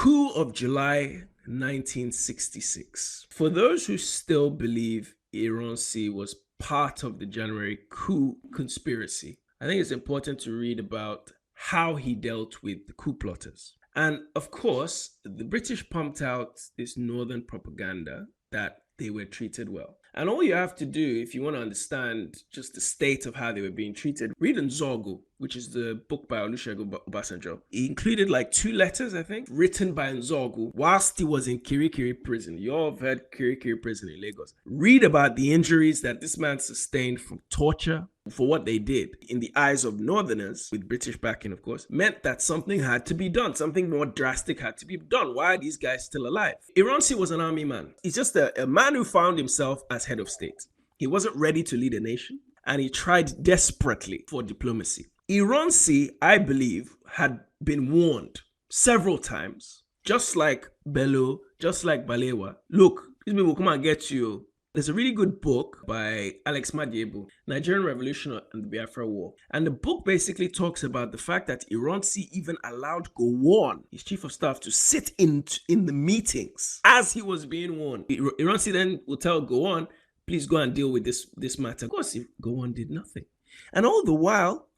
Coup of July 1966. For those who still believe Ironsi was part of the January coup conspiracy, I think it's important to read about how he dealt with the coup plotters. And of course, the British pumped out this northern propaganda that they were treated well. And all you have to do, if you want to understand just the state of how they were being treated, read Nzogu, which is the book by Olusegun Obasanjo. He included like 2 letters, I think, written by Nzogu whilst he was in Kirikiri prison. You all have heard Kirikiri prison in Lagos. Read about the injuries that this man sustained from torture. For what they did in the eyes of Northerners, with British backing, of course, meant that something had to be done. Something more drastic had to be done. Why are these guys still alive? Ironsi was an army man. He's just a man who found himself as head of state. He wasn't ready to lead a nation, and he tried desperately for diplomacy. Ironsi, I believe, had been warned several times, just like Bello, just like Balewa. Look, these people will come and get you. There's a really good book by Alex Madiebu, Nigerian Revolution and the Biafra War. And the book basically talks about the fact that Ironsi even allowed Gowon, his chief of staff, to sit in the meetings as he was being warned. Ironsi then will tell Gowon, please go and deal with this matter. Of course, Gowon did nothing. And all the while,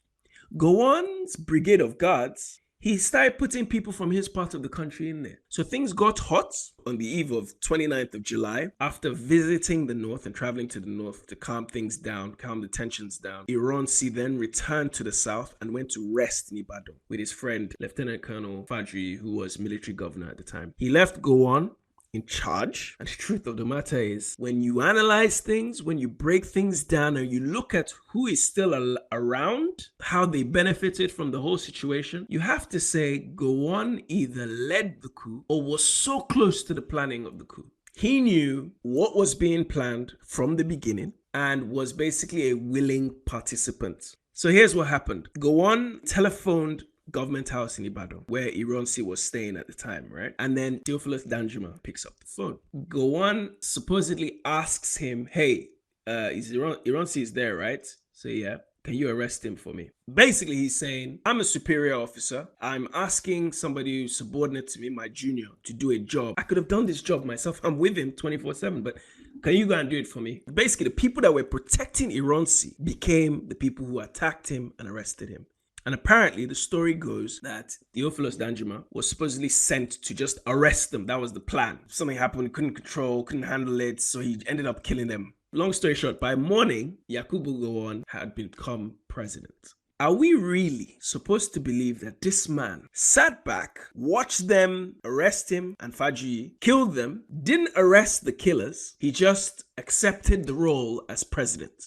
Gowon's brigade of guards, he started putting people from his part of the country in there. So things got hot on the eve of 29th of July. After visiting the north and traveling to the north to calm things down, calm the tensions down, Ironsi then returned to the south and went to rest in Ibadan with his friend, Lieutenant Colonel Fajri, who was military governor at the time. He left Gowon in charge. And the truth of the matter is, when you analyze things, when you break things down and you look at who is still around, how they benefited from the whole situation, you have to say Gowon either led the coup or was so close to the planning of the coup. He knew what was being planned from the beginning and was basically a willing participant. So here's what happened. Gowon telephoned Government House in Ibadan, where Ironsi was staying at the time, right? And then Theophilus Danjuma picks up the phone. Gowon supposedly asks him, hey, Ironsi is there, right? So yeah, can you arrest him for me? Basically, he's saying, I'm a superior officer. I'm asking somebody who's subordinate to me, my junior, to do a job. I could have done this job myself. I'm with him 24/7, but can you go and do it for me? Basically, the people that were protecting Ironsi became the people who attacked him and arrested him. And apparently the story goes that Theophilus Danjuma was supposedly sent to just arrest them. That was the plan. Something happened, he couldn't handle it, so he ended up killing them. Long story short, by morning, Yakubu Gowon had become president. Are we really supposed to believe that this man sat back, watched them arrest him and Faji, killed them, didn't arrest the killers, he just accepted the role as president?